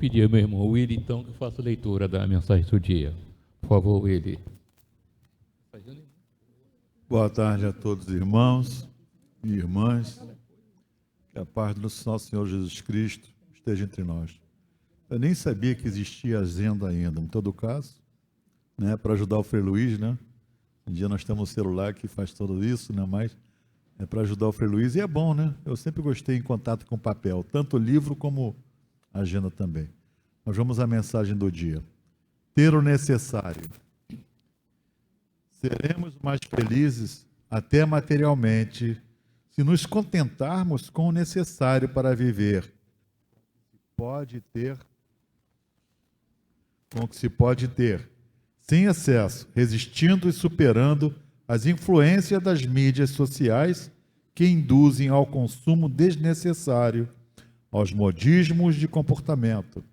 pedir ao meu irmão Willy, então, que faça a leitura da mensagem do dia. Por favor, Willy. Boa tarde a todos, irmãos e irmãs. Que a paz do nosso Senhor Jesus Cristo esteja entre nós. Eu nem sabia que existia agenda ainda. Em todo caso, né, para ajudar o Frei Luiz, né? Um dia nós temos um celular que faz tudo isso, né? Mas é para ajudar o Frei Luiz e é bom, né? Eu sempre gostei em contato com papel, tanto livro como agenda também. Nós vamos à mensagem do dia. Ter o necessário. Seremos mais felizes, até materialmente, se nos contentarmos com o necessário para viver. Com o que se pode ter, sem excesso, resistindo e superando as influências das mídias sociais que induzem ao consumo desnecessário, aos modismos de comportamento.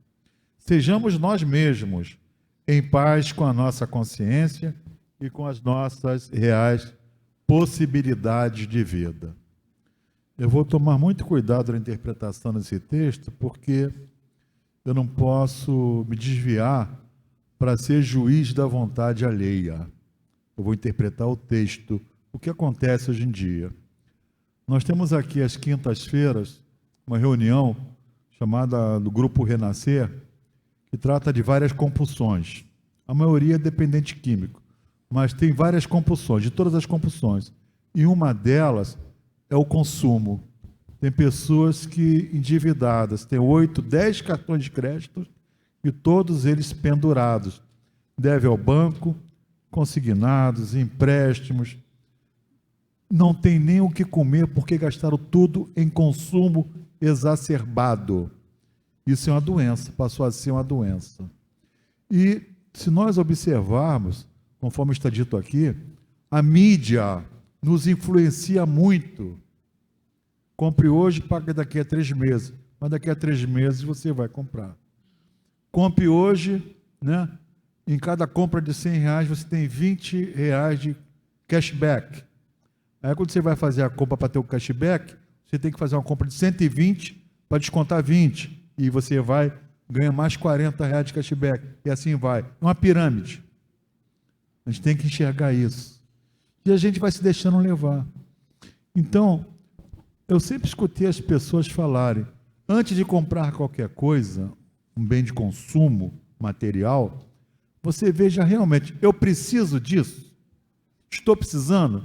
Sejamos nós mesmos, em paz com a nossa consciência e com as nossas reais possibilidades de vida. Eu vou tomar muito cuidado na interpretação desse texto, porque eu não posso me desviar para ser juiz da vontade alheia. Eu vou interpretar o texto, o que acontece hoje em dia. Nós temos aqui às quintas-feiras uma reunião chamada do Grupo Renascer, que trata de várias compulsões. A maioria é dependente químico, mas tem várias compulsões, de todas as compulsões. E uma delas é o consumo. Tem pessoas que endividadas, têm 8, 10 cartões de crédito e todos eles pendurados. Deve ao banco, consignados, empréstimos. Não tem nem o que comer porque gastaram tudo em consumo exacerbado. Isso é uma doença, passou a ser uma doença. E se nós observarmos, conforme está dito aqui, a mídia nos influencia muito. Compre hoje, pague daqui a 3 meses. Mas daqui a 3 meses você vai comprar. Compre hoje, né? Em cada compra de R$100, você tem R$20 de cashback. Aí quando você vai fazer a compra para ter o cashback, você tem que fazer uma compra de 120 para descontar 20. E você vai ganhar mais R$40 de cashback. E assim vai. É uma pirâmide. A gente tem que enxergar isso. E a gente vai se deixando levar. Então, eu sempre escutei as pessoas falarem, antes de comprar qualquer coisa, um bem de consumo material, você veja realmente, eu preciso disso? Estou precisando?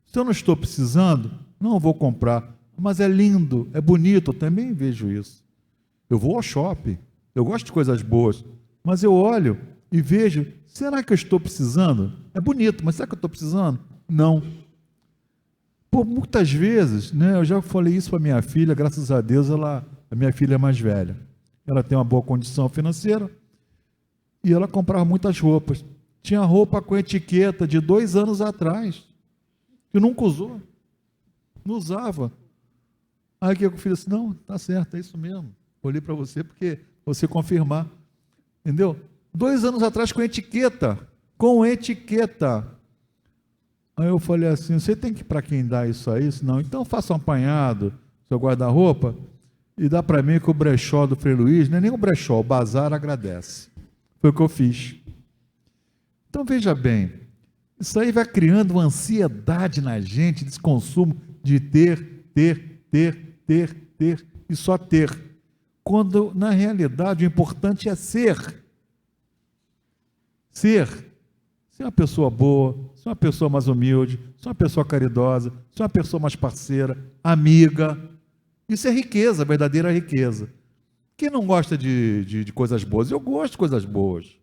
Se eu não estou precisando, não vou comprar. Mas é lindo, é bonito, eu também vejo isso. Eu vou ao shopping, eu gosto de coisas boas, mas eu olho e vejo, será que eu estou precisando? É bonito, mas será que eu estou precisando? Não. Por muitas vezes, né, eu já falei isso para minha filha, graças a Deus, a minha filha é mais velha. Ela tem uma boa condição financeira e ela comprava muitas roupas. Tinha roupa com etiqueta de 2 anos atrás, que nunca usou, não usava. Aí que eu falei assim, não, tá certo, é isso mesmo. Olhei para você porque você confirmar, entendeu? 2 anos atrás com etiqueta. Aí eu falei assim, você tem que, para quem dá isso aí? Não, então faça um apanhado, seu guarda-roupa, e dá para mim que o brechó do Frei Luiz, não é nem o brechó, o bazar agradece. Foi o que eu fiz. Então veja bem, isso aí vai criando uma ansiedade na gente, desse consumo de ter, e só ter. Quando, na realidade, o importante é ser. Ser uma pessoa boa, ser uma pessoa mais humilde, ser uma pessoa caridosa, ser uma pessoa mais parceira, amiga. Isso é riqueza, verdadeira riqueza. Quem não gosta de coisas boas? Eu gosto de coisas boas.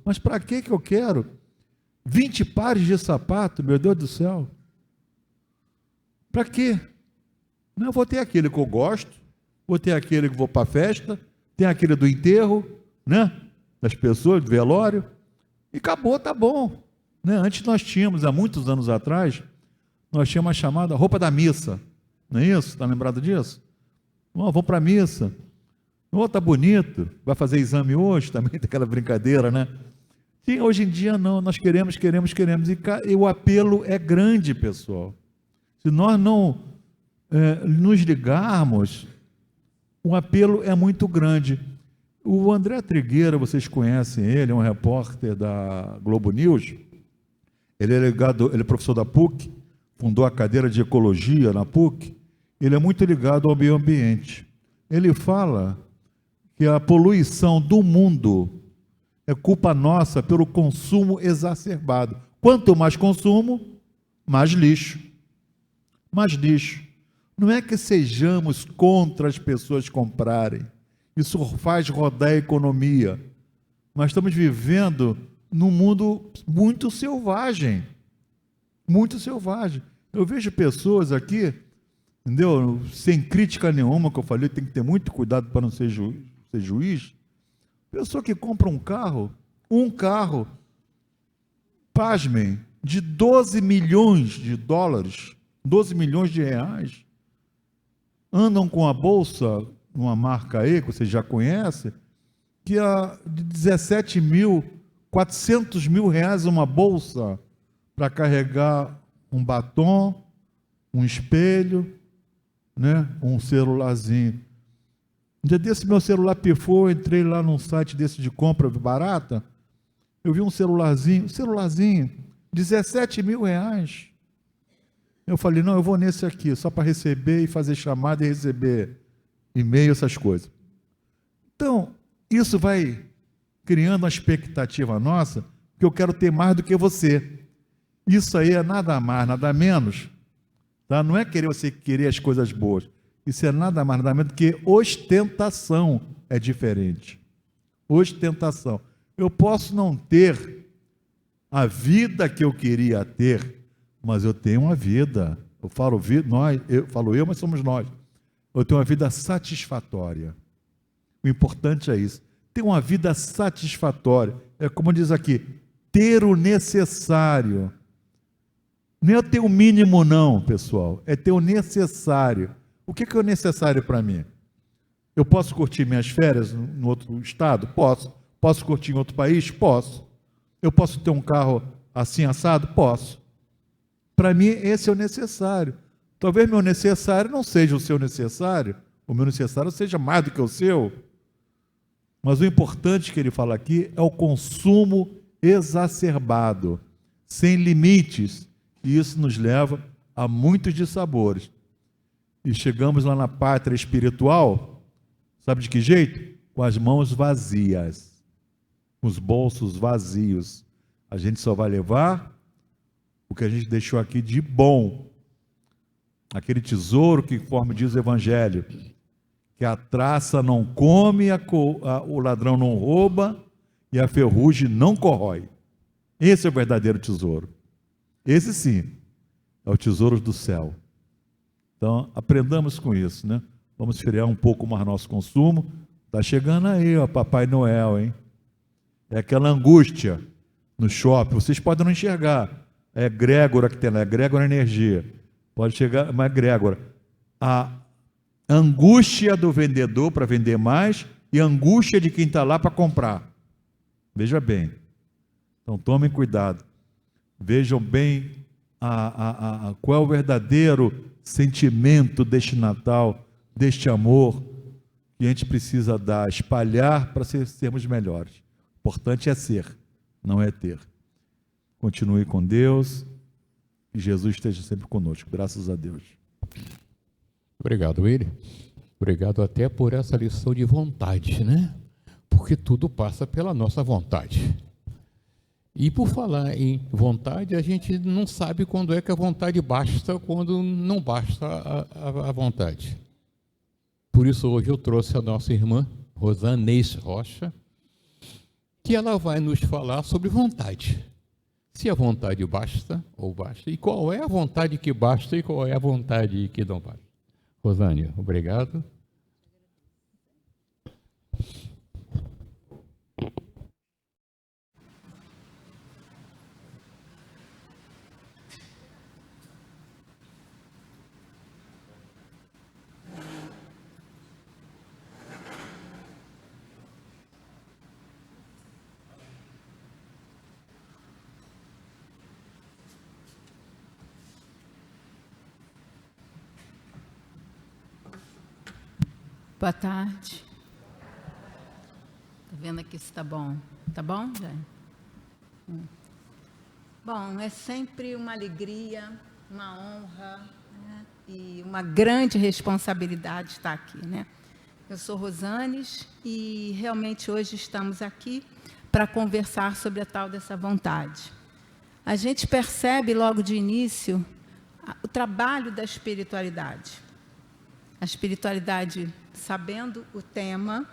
Mas para que eu quero 20 pares de sapato, meu Deus do céu? Para quê? Não, eu vou ter aquele que eu gosto, vou ter aquele que vou para a festa, tem aquele do enterro, né? Das pessoas, do velório, e acabou, tá bom. Né? Antes nós tínhamos, há muitos anos atrás, nós tínhamos a chamada roupa da missa, não é isso? Está lembrado disso? Vamos para a missa. Tá bonito, vai fazer exame hoje, também tem aquela brincadeira, né? Sim, hoje em dia não, nós queremos, e o apelo é grande, pessoal. Se nós não nos ligarmos, O apelo é muito grande. O André Trigueira, vocês conhecem ele, é um repórter da Globo News. Ele é professor da PUC, fundou a cadeira de ecologia na PUC. Ele é muito ligado ao meio ambiente. Ele fala que a poluição do mundo é culpa nossa pelo consumo exacerbado. Quanto mais consumo, mais lixo. Mais lixo. Não é que sejamos contra as pessoas comprarem. Isso faz rodar a economia. Mas estamos vivendo num mundo muito selvagem. Muito selvagem. Eu vejo pessoas aqui, entendeu? Sem crítica nenhuma, que eu falei, tem que ter muito cuidado para não ser juiz. Pessoa que compra um carro, pasmem, de 12 milhões de dólares, 12 milhões de reais, andam com a bolsa, uma marca aí, que vocês já conhecem, que é de 17 mil, 400 mil reais uma bolsa para carregar um batom, um espelho, né, um celularzinho. Um dia desse meu celular pifou, eu entrei lá num site desse de compra barata, eu vi um celularzinho, 17 mil reais. Eu falei, não, eu vou nesse aqui, só para receber e fazer chamada e receber e-mail, essas coisas. Então, isso vai criando uma expectativa nossa, que eu quero ter mais do que você. Isso aí é nada mais, nada menos, tá? Não é querer você querer as coisas boas. Isso é nada mais, nada menos do que ostentação. É diferente. Ostentação. Eu posso não ter a vida que eu queria ter, mas eu tenho uma vida. Eu falo eu, mas somos nós. Eu tenho uma vida satisfatória. O importante é isso. Ter uma vida satisfatória. É como diz aqui, ter o necessário. Não é ter o mínimo, não, pessoal. É ter o necessário. O que é o necessário para mim? Eu posso curtir minhas férias no outro estado? Posso. Posso curtir em outro país? Posso. Eu posso ter um carro assim assado? Posso. Para mim, esse é o necessário. Talvez meu necessário não seja o seu necessário, o meu necessário seja mais do que o seu. Mas o importante que ele fala aqui é o consumo exacerbado, sem limites. E isso nos leva a muitos dissabores. E chegamos lá na pátria espiritual, sabe de que jeito? Com as mãos vazias, com os bolsos vazios. A gente só vai levar o que a gente deixou aqui de bom. Aquele tesouro que, conforme diz o Evangelho, que a traça não come, o ladrão não rouba e a ferrugem não corrói. Esse é o verdadeiro tesouro. Esse sim, é o tesouro do céu. Então, aprendamos com isso, né? Vamos esfriar um pouco mais nosso consumo. Está chegando aí, ó, Papai Noel, hein? É aquela angústia no shopping. Vocês podem não enxergar. É egrégora que tem lá, egrégora energia. Pode chegar, mas egrégora. A angústia do vendedor para vender mais e a angústia de quem está lá para comprar. Veja bem. Então, tomem cuidado. Vejam bem qual é o verdadeiro sentimento deste Natal, deste amor que a gente precisa dar, espalhar para sermos melhores. O importante é ser, não é ter. Continue com Deus e Jesus esteja sempre conosco. Graças a Deus. Obrigado, Willi. Obrigado até por essa lição de vontade, né? Porque tudo passa pela nossa vontade. E por falar em vontade, a gente não sabe quando é que a vontade basta, quando não basta a vontade. Por isso hoje eu trouxe a nossa irmã, Rosanês Rocha, que ela vai nos falar sobre vontade. Se a vontade basta ou basta, e qual é a vontade que basta e qual é a vontade que não basta. Rosânia, obrigado. Boa tarde. Tá vendo aqui se está bom? Tá bom, gente? Bom, é sempre uma alegria, uma honra, né, e uma grande responsabilidade estar aqui, né? Eu sou Rosanes e realmente hoje estamos aqui para conversar sobre a tal dessa vontade. A gente percebe logo de início o trabalho da espiritualidade. A espiritualidade, sabendo o tema,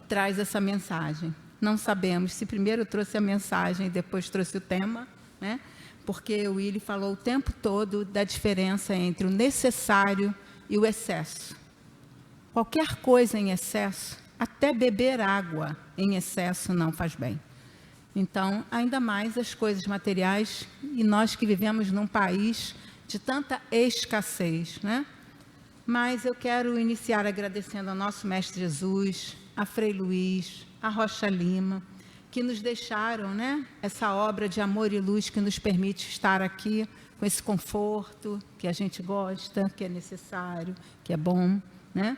traz essa mensagem. Não sabemos se primeiro trouxe a mensagem e depois trouxe o tema, né? Porque o Willy falou o tempo todo da diferença entre o necessário e o excesso. Qualquer coisa em excesso, até beber água em excesso não faz bem. Então, ainda mais as coisas materiais, e nós que vivemos num país de tanta escassez, né? Mas eu quero iniciar agradecendo ao nosso Mestre Jesus, a Frei Luís, a Rocha Lima, que nos deixaram, né, essa obra de amor e luz que nos permite estar aqui com esse conforto que a gente gosta, que é necessário, que é bom, né?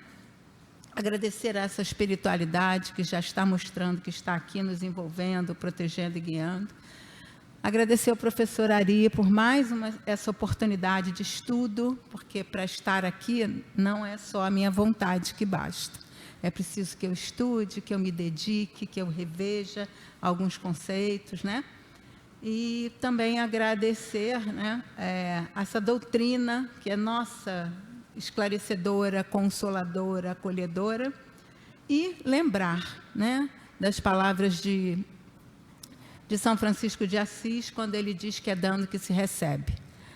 Agradecer a essa espiritualidade que já está mostrando que está aqui nos envolvendo, protegendo e guiando. Agradecer ao professor Ari por mais essa oportunidade de estudo, porque para estar aqui não é só a minha vontade que basta. É preciso que eu estude, que eu me dedique, que eu reveja alguns conceitos, né? E também agradecer, né, essa doutrina que é nossa, esclarecedora, consoladora, acolhedora, e lembrar, né, das palavras de São Francisco de Assis, quando ele diz que é dando que se recebe.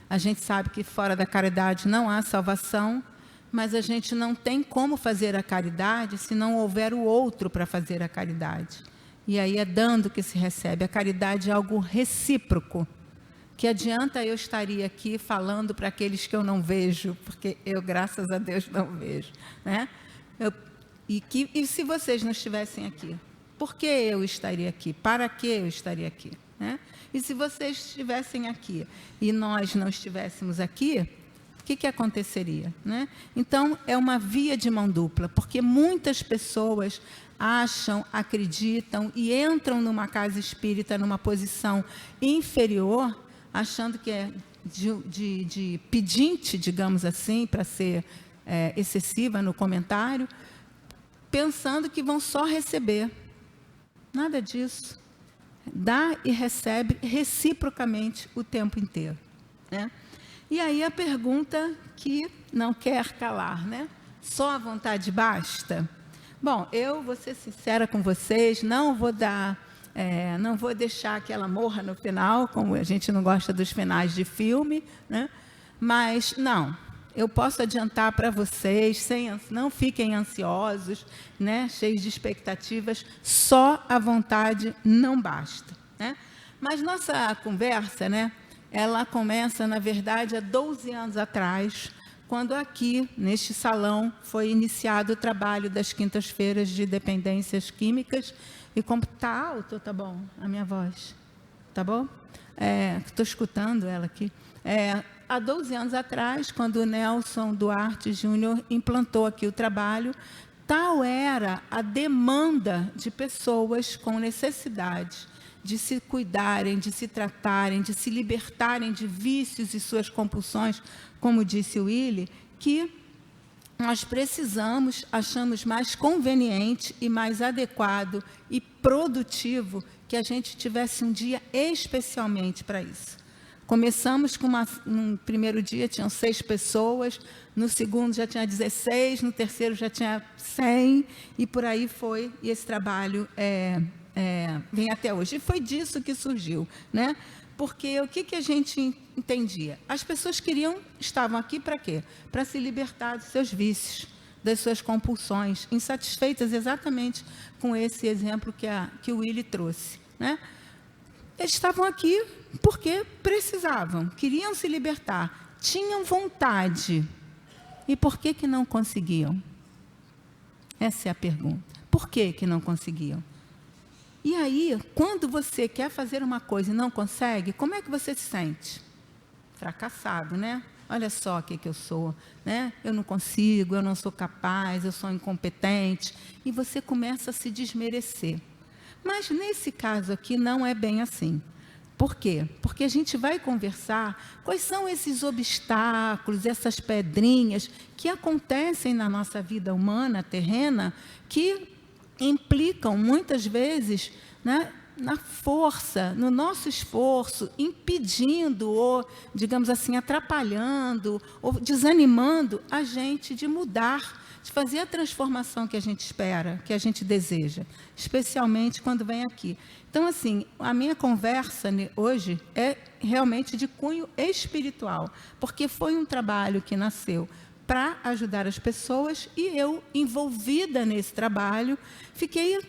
A gente sabe que fora da caridade não há salvação, mas a gente não tem como fazer a caridade se não houver o outro para fazer a caridade. E aí é dando que se recebe. A caridade é algo recíproco. Que adianta eu estaria aqui falando para aqueles que eu não vejo, porque eu, graças a Deus, não vejo, né? E se vocês não estivessem aqui? Por que eu estaria aqui? Para que eu estaria aqui? Né? E se vocês estivessem aqui e nós não estivéssemos aqui, o que aconteceria? Né? Então, é uma via de mão dupla, porque muitas pessoas acham, acreditam e entram numa casa espírita numa posição inferior, achando que é de pedinte, digamos assim, para ser excessiva no comentário, pensando que vão só receber. Nada disso. Dá e recebe reciprocamente o tempo inteiro, né? E aí a pergunta que não quer calar, né? Só a vontade basta? Bom, eu vou ser sincera com vocês, não vou deixar que ela morra no final, como a gente não gosta dos finais de filme, né? Mas não. Eu posso adiantar para vocês, não fiquem ansiosos, né, cheios de expectativas, só a vontade não basta, né? Mas nossa conversa, né, ela começa, na verdade, há 12 anos atrás, quando aqui, neste salão, foi iniciado o trabalho das quintas-feiras de dependências químicas. E como está alto, tá bom, a minha voz? Tá bom? Estou escutando ela aqui. Há 12 anos atrás, quando o Nelson Duarte Júnior implantou aqui o trabalho, tal era a demanda de pessoas com necessidade de se cuidarem, de se tratarem, de se libertarem de vícios e suas compulsões, como disse o Willy, que nós achamos mais conveniente e mais adequado e produtivo que a gente tivesse um dia especialmente para isso. Começamos com no primeiro dia tinham 6 pessoas, no segundo já tinha 16, no terceiro já tinha 100, e por aí foi, e esse trabalho vem até hoje. E foi disso que surgiu, né? Porque o que a gente entendia? As pessoas estavam aqui para quê? Para se libertar dos seus vícios, das suas compulsões, insatisfeitas exatamente com esse exemplo que o Willy trouxe, né? Eles estavam aqui porque precisavam, queriam se libertar, tinham vontade. E por que não conseguiam? Essa é a pergunta. Por que não conseguiam? E aí, quando você quer fazer uma coisa e não consegue, como é que você se sente? Fracassado, né? olha só o que eu sou, né? Eu não consigo, eu não sou capaz, eu sou incompetente. E você começa a se desmerecer. Mas nesse caso aqui não é bem assim. Por quê? Porque a gente vai conversar quais são esses obstáculos, essas pedrinhas que acontecem na nossa vida humana, terrena, que implicam muitas vezes, né, na força, no nosso esforço, impedindo ou, digamos assim, atrapalhando ou desanimando a gente de mudar, de fazer a transformação que a gente espera, que a gente deseja, especialmente quando vem aqui. Então, assim, a minha conversa hoje é realmente de cunho espiritual, porque foi um trabalho que nasceu para ajudar as pessoas e eu, envolvida nesse trabalho, fiquei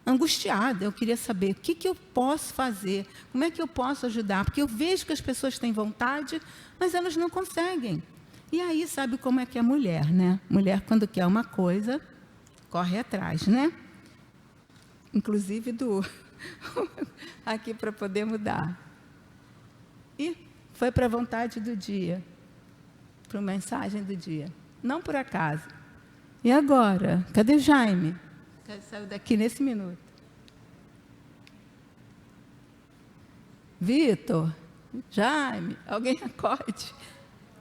angustiada. Eu queria saber o que eu posso fazer, como é que eu posso ajudar, porque eu vejo que as pessoas têm vontade, mas elas não conseguem. E aí, sabe como é que é mulher, né? Mulher, quando quer uma coisa, corre atrás, né? Inclusive aqui para poder mudar. E foi para a vontade do dia, para a mensagem do dia. Não por acaso. E agora? Cadê Jaime? Saiu daqui nesse minuto. Vitor, Jaime, alguém acorde.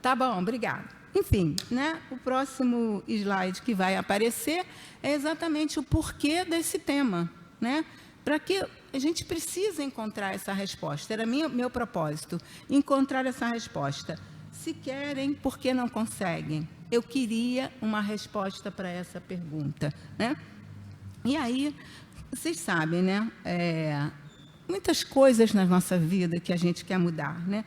Tá bom, obrigada. Enfim, né, o próximo slide que vai aparecer é exatamente o porquê desse tema, né? Para que a gente precisa encontrar essa resposta. Era meu propósito, encontrar essa resposta. Se querem, por que não conseguem? Eu queria uma resposta para essa pergunta, né? E aí, vocês sabem, né? Muitas coisas na nossa vida que a gente quer mudar, né?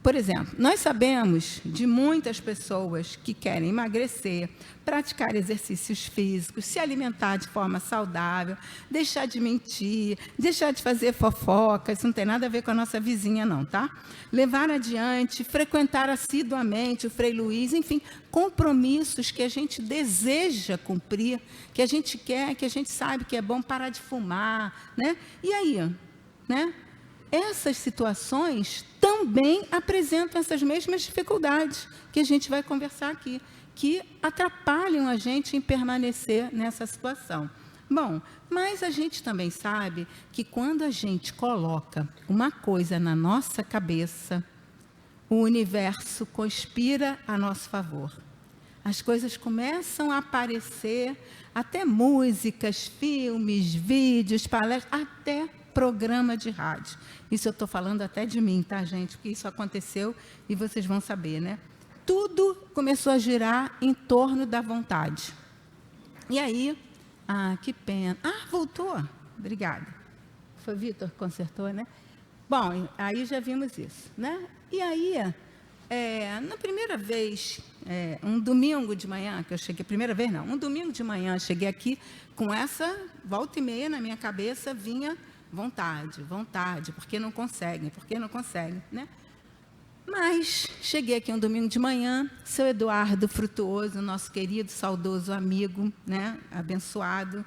Por exemplo, nós sabemos de muitas pessoas que querem emagrecer, praticar exercícios físicos, se alimentar de forma saudável, deixar de mentir, deixar de fazer fofoca, isso não tem nada a ver com a nossa vizinha não, tá? Levar adiante, frequentar assiduamente o Frei Luiz, enfim, compromissos que a gente deseja cumprir, que a gente quer, que a gente sabe que é bom parar de fumar, né? E aí, né? Essas situações também apresentam essas mesmas dificuldades que a gente vai conversar aqui, que atrapalham a gente em permanecer nessa situação. Bom, mas a gente também sabe que quando a gente coloca uma coisa na nossa cabeça, o universo conspira a nosso favor. As coisas começam a aparecer, até músicas, filmes, vídeos, palestras, até programa de rádio. Isso eu estou falando até de mim, tá, gente? Porque isso aconteceu e vocês vão saber, né? Tudo começou a girar em torno da vontade. E aí, que pena. Voltou. Obrigada. Foi o Vitor que consertou, né? Bom, aí já vimos isso, né? E aí, na primeira vez, um domingo de manhã que eu cheguei, primeira vez não, um domingo de manhã eu cheguei aqui com essa volta e meia na minha cabeça, vinha vontade, porque não conseguem, né? Mas cheguei aqui um domingo de manhã, seu Eduardo Frutuoso, nosso querido, saudoso amigo, né, abençoado,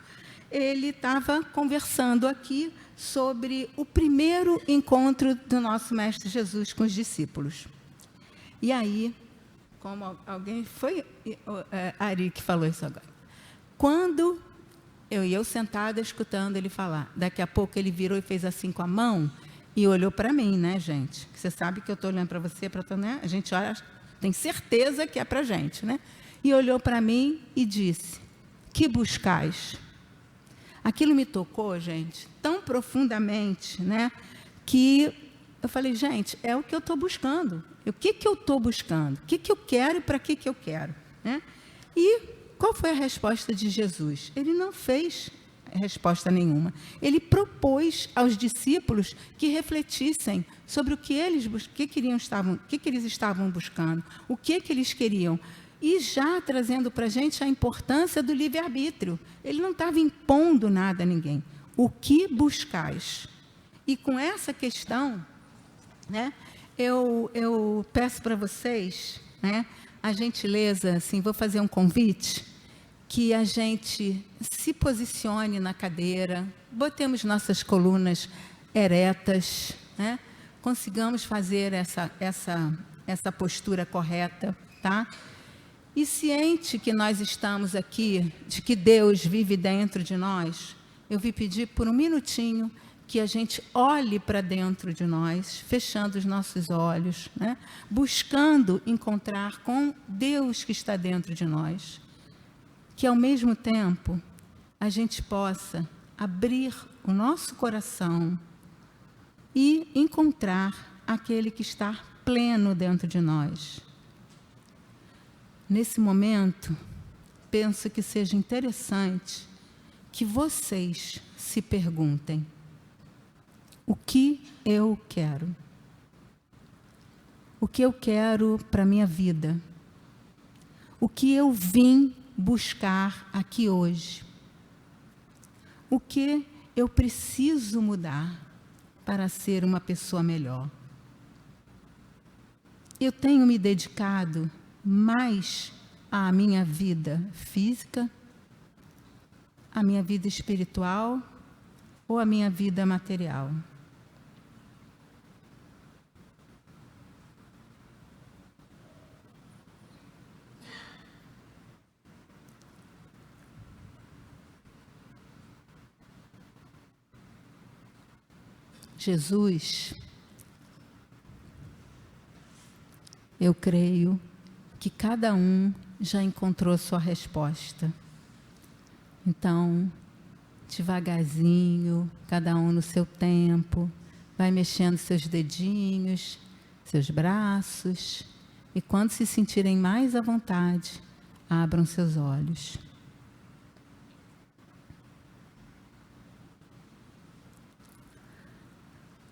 ele estava conversando aqui sobre o primeiro encontro do nosso Mestre Jesus com os discípulos. E aí, como alguém, foi Ari que falou isso agora, quando eu sentada escutando ele falar, daqui a pouco ele virou e fez assim com a mão e olhou para mim, né, gente? Você sabe que eu estou olhando para você, né? A gente olha, tem certeza que é para a gente, né? E olhou para mim e disse, que buscais? Aquilo me tocou, gente, tão profundamente, né? Que eu falei, gente, é o que eu estou buscando. O que eu estou buscando? O que eu quero e para que eu quero? Né? E qual foi a resposta de Jesus? Ele não fez resposta nenhuma. Ele propôs aos discípulos que refletissem sobre o que eles estavam buscando, o que eles queriam. E já trazendo para a gente a importância do livre-arbítrio. Ele não estava impondo nada a ninguém. O que buscais? E com essa questão, né, eu peço para vocês, né, a gentileza, assim, vou fazer um convite, que a gente se posicione na cadeira, botemos nossas colunas eretas, né? Consigamos fazer essa postura correta, tá? E ciente que nós estamos aqui, de que Deus vive dentro de nós, eu vim pedir por um minutinho que a gente olhe para dentro de nós, fechando os nossos olhos, né? Buscando encontrar com Deus que está dentro de nós. Que, ao mesmo tempo, a gente possa abrir o nosso coração e encontrar aquele que está pleno dentro de nós. Nesse momento, penso que seja interessante que vocês se perguntem: o que eu quero? O que eu quero para a minha vida? O que eu vim buscar aqui hoje? O que eu preciso mudar para ser uma pessoa melhor? Eu tenho me dedicado mais à minha vida física, à minha vida espiritual ou à minha vida material? Jesus, eu creio que cada um já encontrou sua resposta. Então, devagarzinho, cada um no seu tempo, vai mexendo seus dedinhos, seus braços, e quando se sentirem mais à vontade, abram seus olhos.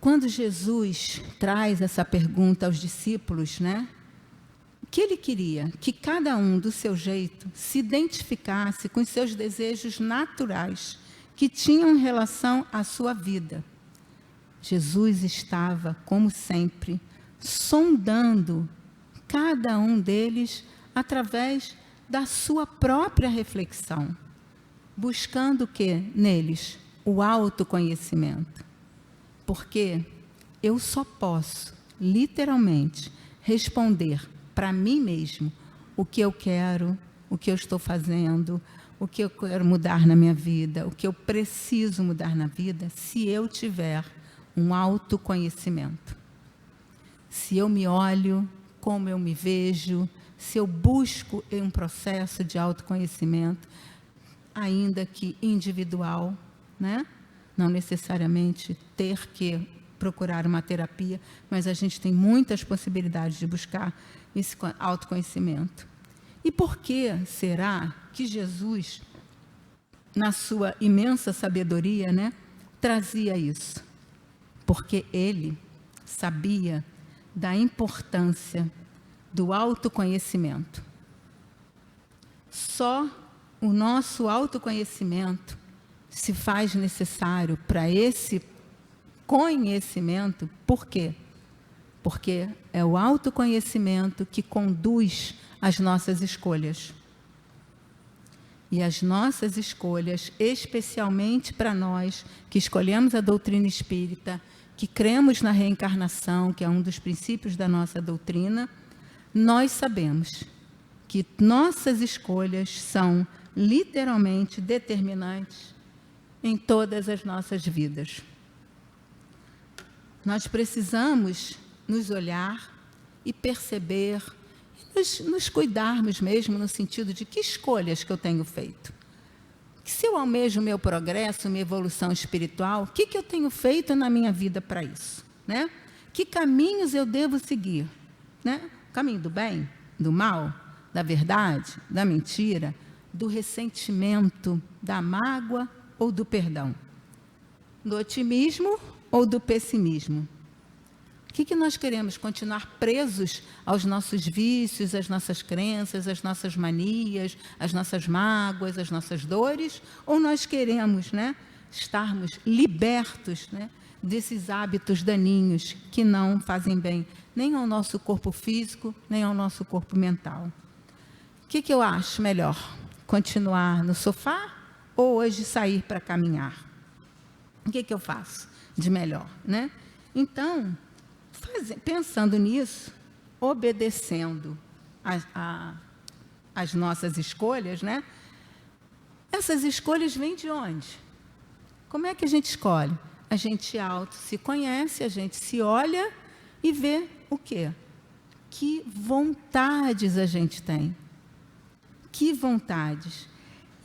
Quando Jesus traz essa pergunta aos discípulos, né? O que ele queria? Que cada um, do seu jeito, se identificasse com os seus desejos naturais, que tinham relação à sua vida. Jesus estava, como sempre, sondando cada um deles através da sua própria reflexão, buscando o quê? Neles? O autoconhecimento. Porque eu só posso, literalmente, responder para mim mesmo o que eu quero, o que eu estou fazendo, o que eu quero mudar na minha vida, o que eu preciso mudar na vida, se eu tiver um autoconhecimento. Se eu me olho, como eu me vejo, se eu busco um processo de autoconhecimento, ainda que individual, né? Não necessariamente ter que procurar uma terapia, mas a gente tem muitas possibilidades de buscar esse autoconhecimento. E por que será que Jesus, na sua imensa sabedoria, né, trazia isso? Porque ele sabia da importância do autoconhecimento. Só o nosso autoconhecimento se faz necessário para esse conhecimento. Por quê? Porque é o autoconhecimento que conduz as nossas escolhas. E as nossas escolhas, especialmente para nós que escolhemos a doutrina espírita, que cremos na reencarnação, que é um dos princípios da nossa doutrina, nós sabemos que nossas escolhas são literalmente determinantes em todas as nossas vidas. Nós precisamos nos olhar e perceber, nos cuidarmos mesmo no sentido de que escolhas que eu tenho feito. Se eu almejo meu progresso, minha evolução espiritual, o que eu tenho feito na minha vida para isso? Né? Que caminhos eu devo seguir? Né? O caminho do bem, do mal, da verdade, da mentira, do ressentimento, da mágoa ou do perdão? Do otimismo ou do pessimismo? O que nós queremos? Continuar presos aos nossos vícios, às nossas crenças, às nossas manias, às nossas mágoas, às nossas dores? Ou nós queremos, né, estarmos libertos, né, desses hábitos daninhos que não fazem bem nem ao nosso corpo físico, nem ao nosso corpo mental? O que eu acho melhor? Continuar no sofá ou hoje sair para caminhar? O que eu faço de melhor, né? Então, pensando nisso, obedecendo as nossas escolhas, né? Essas escolhas vêm de onde? Como é que a gente escolhe? A gente se conhece, a gente se olha e vê o quê? Que vontades a gente tem. Que vontades.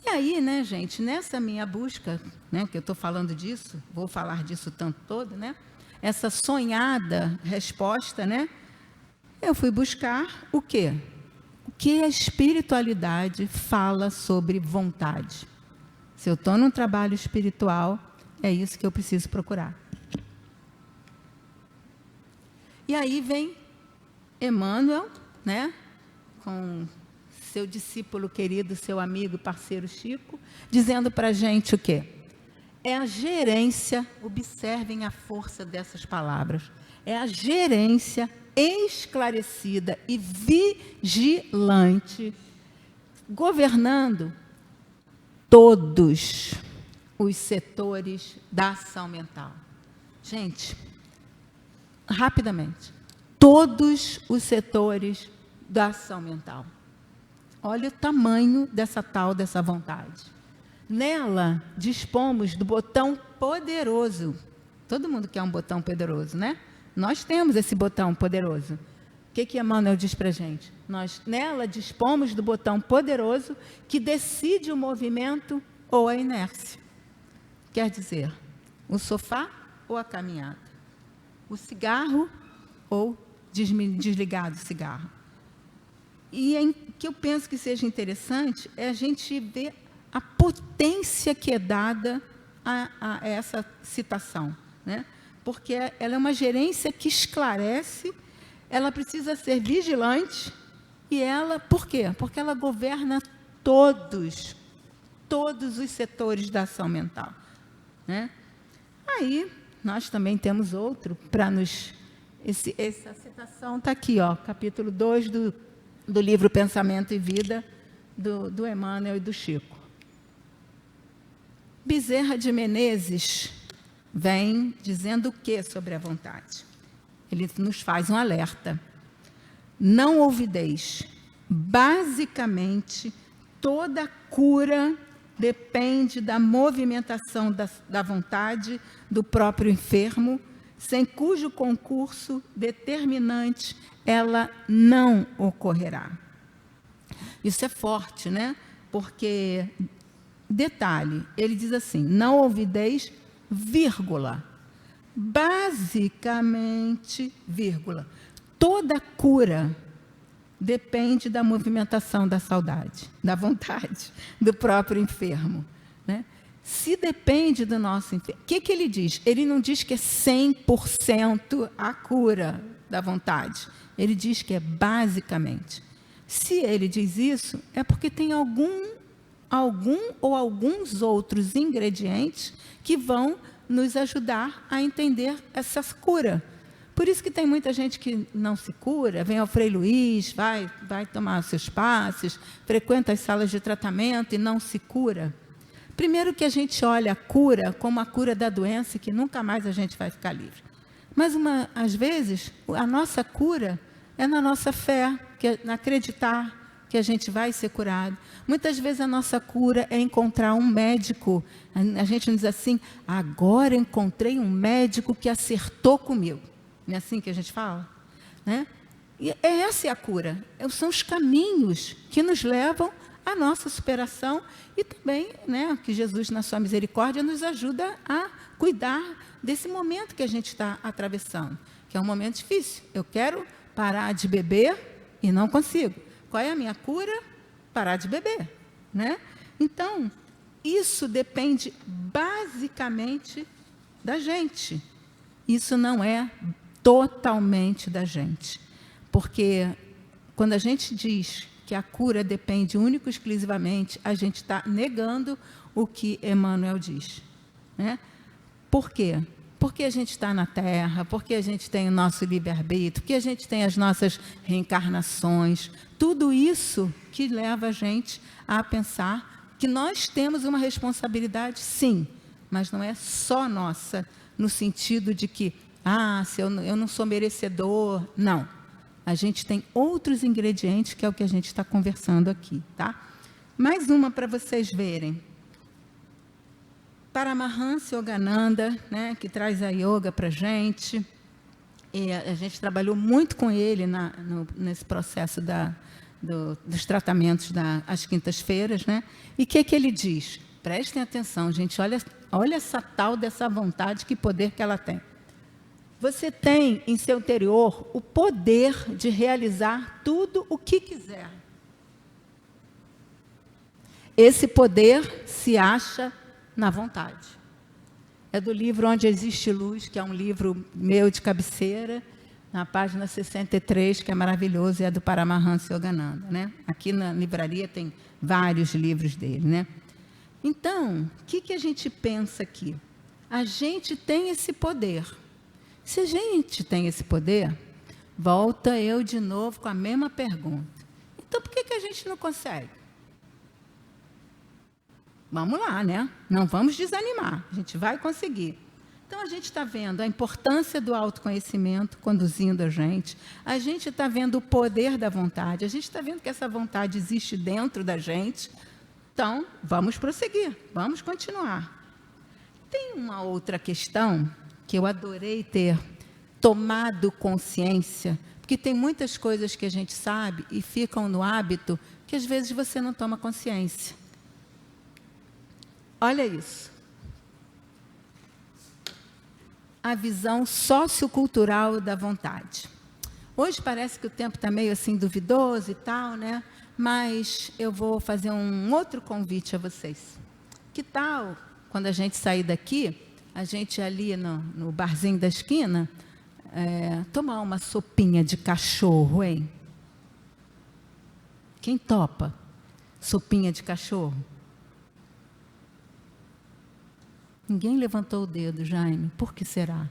E aí, né, gente, nessa minha busca, né, que eu estou falando disso, vou falar disso o tanto todo, né? Essa sonhada resposta, né? Eu fui buscar o quê? O que a espiritualidade fala sobre vontade. Se eu estou num trabalho espiritual, é isso que eu preciso procurar. E aí vem Emmanuel, né, com seu discípulo querido, seu amigo e parceiro Chico, dizendo para a gente o quê? É a gerência, observem a força dessas palavras, é a gerência esclarecida e vigilante, governando todos os setores da ação mental. Gente, rapidamente, todos os setores da ação mental. Olha o tamanho dessa vontade. Nela, dispomos do botão poderoso. Todo mundo quer um botão poderoso, né? Nós temos esse botão poderoso. O que Emmanuel diz para a gente? Nela, dispomos do botão poderoso que decide o movimento ou a inércia. Quer dizer, o sofá ou a caminhada. O cigarro ou desligar do cigarro. E o que eu penso que seja interessante é a gente ver a potência que é dada a essa citação, né? Porque ela é uma gerência que esclarece, ela precisa ser vigilante, e ela, por quê? Porque ela governa todos os setores da ação mental, né? Aí, nós também temos outro para nos... Essa citação está aqui, ó, capítulo 2 do livro Pensamento e Vida, do Emmanuel e do Chico. Bezerra de Menezes vem dizendo o que sobre a vontade? Ele nos faz um alerta. Não ouvideis. Basicamente, toda cura depende da movimentação da vontade do próprio enfermo, sem cujo concurso determinante ela não ocorrerá. Isso é forte, né? Porque, detalhe, ele diz assim, não ouvideis, vírgula, basicamente, vírgula, toda cura depende da movimentação da saudade, da vontade do próprio enfermo, né? Se depende do nosso enfermo, o que ele diz? Ele não diz que é 100% a cura da vontade, ele diz que é basicamente. Se ele diz isso, é porque tem algum ou alguns outros ingredientes que vão nos ajudar a entender essa cura. Por isso que tem muita gente que não se cura, vem ao Frei Luís, vai tomar os seus passes, frequenta as salas de tratamento e não se cura. Primeiro que a gente olha a cura como a cura da doença, que nunca mais a gente vai ficar livre. Mas, às vezes, a nossa cura é na nossa fé, que é acreditar que a gente vai ser curado. Muitas vezes a nossa cura é encontrar um médico. A gente diz assim, agora encontrei um médico que acertou comigo. Não é assim que a gente fala? Né? E essa é a cura. São os caminhos que nos levam à nossa superação e também, né, que Jesus, na sua misericórdia, nos ajuda a cuidar desse momento que a gente está atravessando, que é um momento difícil. Eu quero parar de beber e não consigo. Qual é a minha cura? Parar de beber, né? Então, isso depende basicamente da gente. Isso não é totalmente da gente. Porque quando a gente diz que a cura depende único e exclusivamente, a gente está negando o que Emmanuel diz, né? Por quê? Porque a gente está na Terra, porque a gente tem o nosso livre-arbítrio, porque a gente tem as nossas reencarnações, tudo isso que leva a gente a pensar que nós temos uma responsabilidade, sim, mas não é só nossa, no sentido de que, se eu não sou merecedor, não. a gente tem outros ingredientes, que é o que a gente está conversando aqui, tá? Mais uma para vocês verem. Paramahansa Yogananda, né, que traz a yoga para a gente. E a gente trabalhou muito com ele nesse processo dos tratamentos às quintas-feiras, né? E o que ele diz? Prestem atenção, gente, olha essa tal dessa vontade, que poder que ela tem. Você tem em seu interior o poder de realizar tudo o que quiser. Esse poder se acha na vontade. É do livro Onde Existe Luz, que é um livro meu de cabeceira, na página 63, que é maravilhoso, e é do Paramahansa Yogananda, né? Aqui na livraria tem vários livros dele, né? Então, o que a gente pensa aqui? A gente tem esse poder. Se a gente tem esse poder, volta eu de novo com a mesma pergunta. Então, por que a gente não consegue? Vamos lá, né? Não vamos desanimar, a gente vai conseguir. Então, a gente está vendo a importância do autoconhecimento conduzindo a gente está vendo o poder da vontade, a gente está vendo que essa vontade existe dentro da gente. Então, vamos prosseguir, vamos continuar. Tem uma outra questão que eu adorei ter tomado consciência, porque tem muitas coisas que a gente sabe e ficam no hábito que às vezes você não toma consciência. Olha isso. A visão sociocultural da vontade. Hoje parece que o tempo está meio assim duvidoso e tal, né? Mas eu vou fazer um outro convite a vocês. Que tal, quando a gente sair daqui, a gente ali no barzinho da esquina, tomar uma sopinha de cachorro, hein? Quem topa? Sopinha de cachorro? Ninguém levantou o dedo, Jaime. Por que será?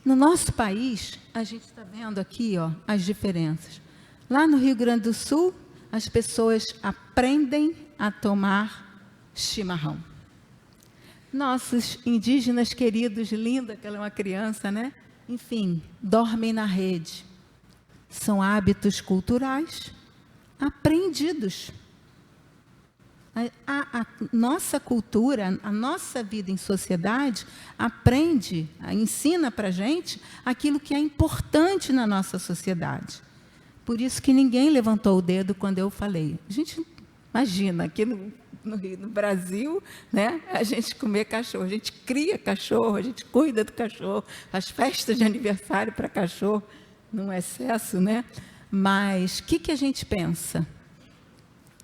No nosso país, a gente está vendo aqui, ó, as diferenças. Lá no Rio Grande do Sul, as pessoas aprendem a tomar chimarrão. Nossos indígenas queridos, linda, que ela é uma criança, né? Enfim, dormem na rede. São hábitos culturais aprendidos. A nossa cultura, a nossa vida em sociedade, ensina para a gente aquilo que é importante na nossa sociedade. Por isso que ninguém levantou o dedo quando eu falei. A gente imagina, aqui no Brasil, né, a gente comer cachorro, a gente cria cachorro, a gente cuida do cachorro, as festas de aniversário para cachorro, num excesso, né? Mas o que a gente pensa?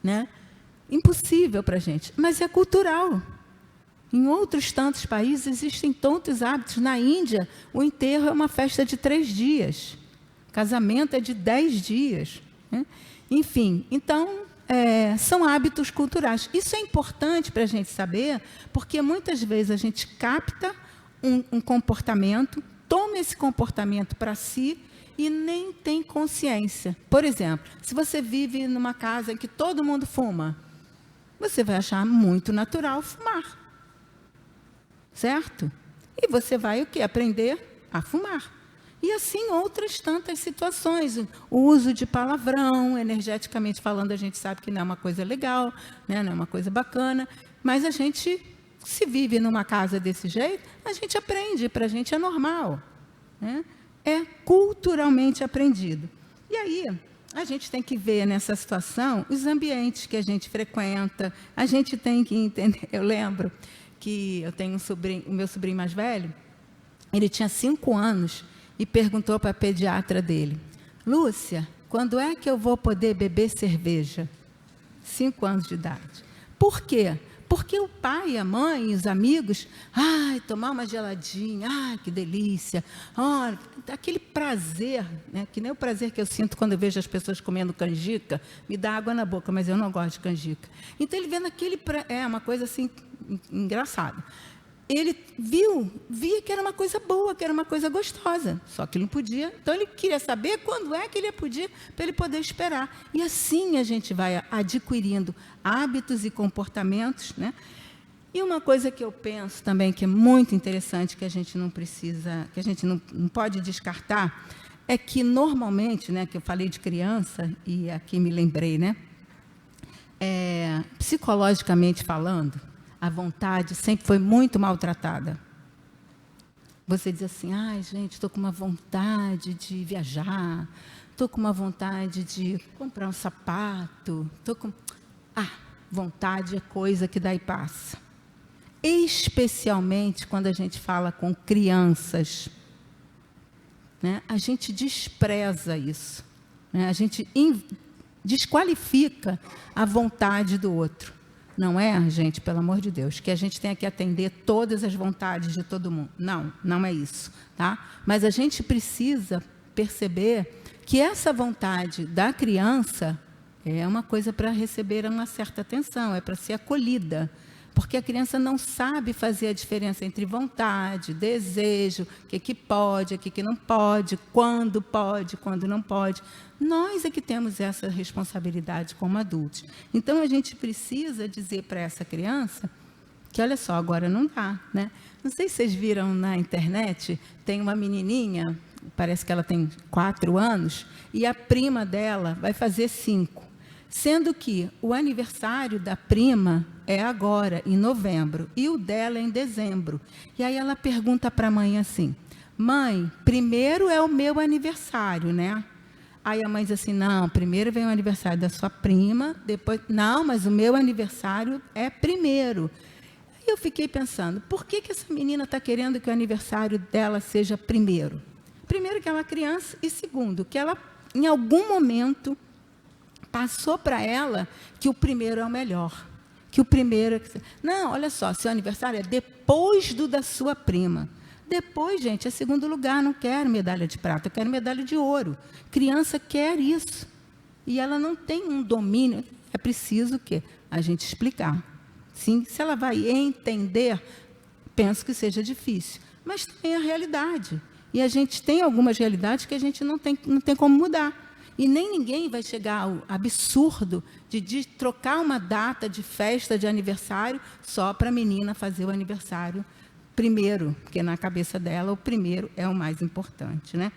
Né? Impossível para a gente, mas é cultural. Em outros tantos países existem tantos hábitos. Na Índia, o enterro é uma festa de 3 dias. Casamento é de 10 dias. Né? Enfim, então, são hábitos culturais. Isso é importante para a gente saber, porque muitas vezes a gente capta um comportamento, toma esse comportamento para si e nem tem consciência. Por exemplo, se você vive numa casa em que todo mundo fuma, você vai achar muito natural fumar. Certo? E você vai o quê? Aprender a fumar. E assim outras tantas situações. O uso de palavrão, energeticamente falando, a gente sabe que não é uma coisa legal, né? Não é uma coisa bacana, mas a gente, se vive numa casa desse jeito, a gente aprende, para a gente é normal. Né? É culturalmente aprendido. E aí, a gente tem que ver nessa situação os ambientes que a gente frequenta, a gente tem que entender. Eu lembro que eu tenho o meu sobrinho mais velho, ele tinha 5 anos e perguntou para a pediatra dele: Lúcia, quando é que eu vou poder beber cerveja? 5 anos de idade. Por quê? Porque o pai, a mãe e os amigos, tomar uma geladinha, que delícia. Olha, aquele prazer, né, que nem o prazer que eu sinto quando eu vejo as pessoas comendo canjica, me dá água na boca, mas eu não gosto de canjica. Então, ele vendo uma coisa assim, engraçada. Ele via que era uma coisa boa, que era uma coisa gostosa, só que ele não podia. Então, ele queria saber quando é que ele ia poder, para ele poder esperar. E assim a gente vai adquirindo hábitos e comportamentos, né? E uma coisa que eu penso também que é muito interessante, que a gente não precisa, que a gente não pode descartar, é que normalmente, né, que eu falei de criança, e aqui me lembrei, né, psicologicamente falando, a vontade sempre foi muito maltratada. Você diz assim, ai, gente, estou com uma vontade de viajar, estou com uma vontade de comprar um sapato, estou com... vontade é coisa que dá e passa. Especialmente quando a gente fala com crianças, né, a gente despreza isso, né, a gente desqualifica a vontade do outro. Não é, gente, pelo amor de Deus, que a gente tenha que atender todas as vontades de todo mundo. Não, não é isso, tá? Mas a gente precisa perceber que essa vontade da criança é uma coisa para receber uma certa atenção, é para ser acolhida. Porque a criança não sabe fazer a diferença entre vontade, desejo, o que pode, o que não pode, quando não pode. Nós é que temos essa responsabilidade como adultos. Então, a gente precisa dizer para essa criança que, olha só, agora não dá, né? Não sei se vocês viram na internet, tem uma menininha, parece que ela tem 4 anos, e a prima dela vai fazer 5. Sendo que o aniversário da prima é agora, em novembro, e o dela é em dezembro. E aí ela pergunta para a mãe assim, mãe, primeiro é o meu aniversário, né? Aí a mãe diz assim, não, primeiro vem o aniversário da sua prima, depois, não, mas o meu aniversário é primeiro. Aí eu fiquei pensando, por que essa menina está querendo que o aniversário dela seja primeiro? Primeiro que ela é criança, e segundo, que ela, em algum momento, passou para ela que o primeiro é o melhor. Que o primeiro... Não, olha só, seu aniversário é depois do da sua prima. Depois, gente, é segundo lugar, não quero medalha de prata, eu quero medalha de ouro. Criança quer isso. E ela não tem um domínio. É preciso que a gente explicar. Sim, se ela vai entender, penso que seja difícil. Mas tem a realidade. E a gente tem algumas realidades que a gente não tem como mudar. E nem ninguém vai chegar ao absurdo de trocar uma data de festa de aniversário só para a menina fazer o aniversário primeiro, porque na cabeça dela o primeiro é o mais importante, né?